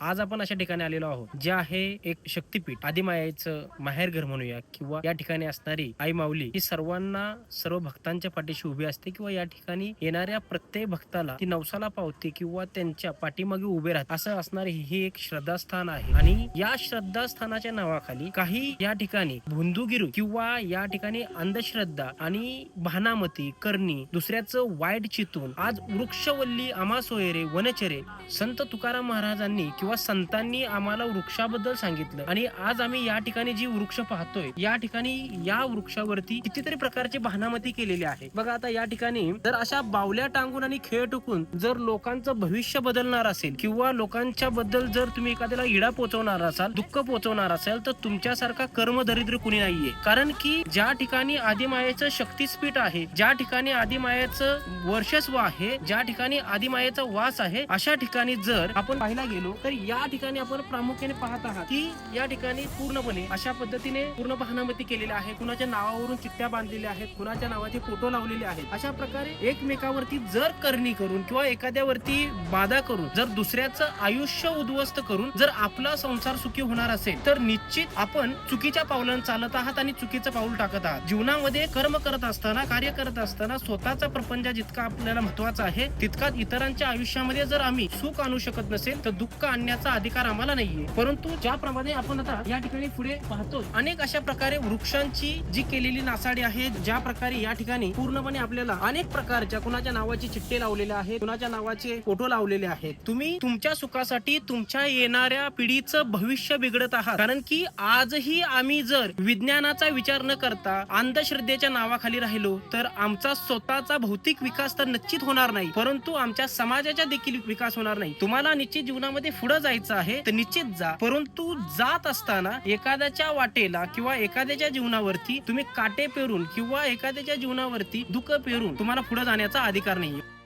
आज आपण अशा ठिकाणी आलेलो आहोत, जे आहे एक शक्तिपीठ, आदिमायेचं माहेरघर म्हणूया किंवा या ठिकाणी असणारी आई माऊली ही सर्वांना, सर्व भक्तांच्या पाठीशी उभी असते किंवा या ठिकाणी येणाऱ्या प्रत्येक भक्ताला ती नवसाला पावते किंवा त्यांच्या पाठीमागे उभे राहते. असं असणारे हे एक श्रद्धास्थान आहे आणि या श्रद्धास्थानाच्या नावाखाली काही या ठिकाणी भोंदूगिरी किंवा या ठिकाणी अंधश्रद्धा आणि भानामती करणी, दुसऱ्याचं वाईट चितून आज वृक्षवल्ली आम्हा सोयरे वनचरे संत तुकाराम महाराजांनी किंवा संतांनी आम्हाला वृक्षाबद्दल सांगितलं आणि आज आम्ही या ठिकाणी जी वृक्ष पाहतोय, या ठिकाणी या वृक्षावरती कितीतरी प्रकारची भानामती केलेली आहे. बघा आता या ठिकाणी जर अशा बावल्या टांगून आणि खेळ टुकून जर लोकांचं भविष्य बदलणार असेल किंवा लोकांच्या बद्दल जर तुम्ही एखाद्याला इडा पोचवणार असाल, दुःख पोचवणार असाल, तर तुमच्यासारखा कर्मदरिद्र कुणी नाहीये. कारण की ज्या ठिकाणी आदिमायेचं शक्तिस्पीठ आहे, ज्या ठिकाणी आदिमायेचं वर्चस्व आहे, ज्या ठिकाणी आदिमायेचा वास आहे, अशा ठिकाणी जर आपण पाहायला गेलो तर या ठिकाणी आपण प्रामुख्याने पाहत आहात की या ठिकाणी पूर्णपणे अशा पद्धतीने पूर्ण भानामती केलेल्या आहे. कुणाच्या नावावरून चिठ्ठ्या बांधलेल्या आहेत, कुणाच्या नावाचे फोटो लावलेले आहेत. अशा प्रकारे एकमेकावरती जर करणी करून किंवा एखाद्यावरती बाधा करून जर दुसऱ्याचं आयुष्य उद्ध्वस्त करून जर आपला संसार सुखी होणार असेल तर निश्चित आपण चुकीच्या पावलांना चालत आहात आणि चुकीचं पाऊल टाकत आहात. जीवनामध्ये कर्म करत असताना, कार्य करत असताना स्वतःचा प्रपंच जितका आपल्याला महत्वाचा आहे तितकाच इतरांच्या आयुष्यामध्ये जर आम्ही सुख आणू शकत नसेल तर दुःख आणण्याचा अधिकार आम्हाला नाहीये. परंतु ज्याप्रमाणे आपण आता या ठिकाणी पुढे पाहतो, अनेक अशा प्रकारे वृक्षांची जी केलेली नासाडी आहे, ज्या प्रकारे या ठिकाणी पूर्णपणे आपल्याला अनेक प्रकारच्या कुणाच्या नावाचे चिठ्ठे लावलेले आहेत, कुणाच्या नावाचे फोटो लावलेले आहेत. तुम्ही तुमच्या सुखासाठी तुमच्या येणाऱ्या पिढीचं भविष्य बिघडत आहात. कारण की आजही आम्ही जर विज्ञानाचा विचार न करता अंधश्रद्धेच्या नावाखाली राहिलो तर आमचा स्वतःचा भौतिक विकास तर निश्चित होणार नाही, परंतु आमच्या समाजाचा देखील विकास होणार नाही. तुम्हाला निश्चित जीवनामध्ये पुढे जायचं आहे तर निश्चित जा, परंतु जात असताना एखाद्याच्या वाटेला किंवा एखाद्याच्या जीवनावरती तुम्ही काटे पेरून किंवा एखाद्याच्या जीवनावरती दुःख पेरून तुम्हाला पुढे जाण्याचा अधिकार नाहीये.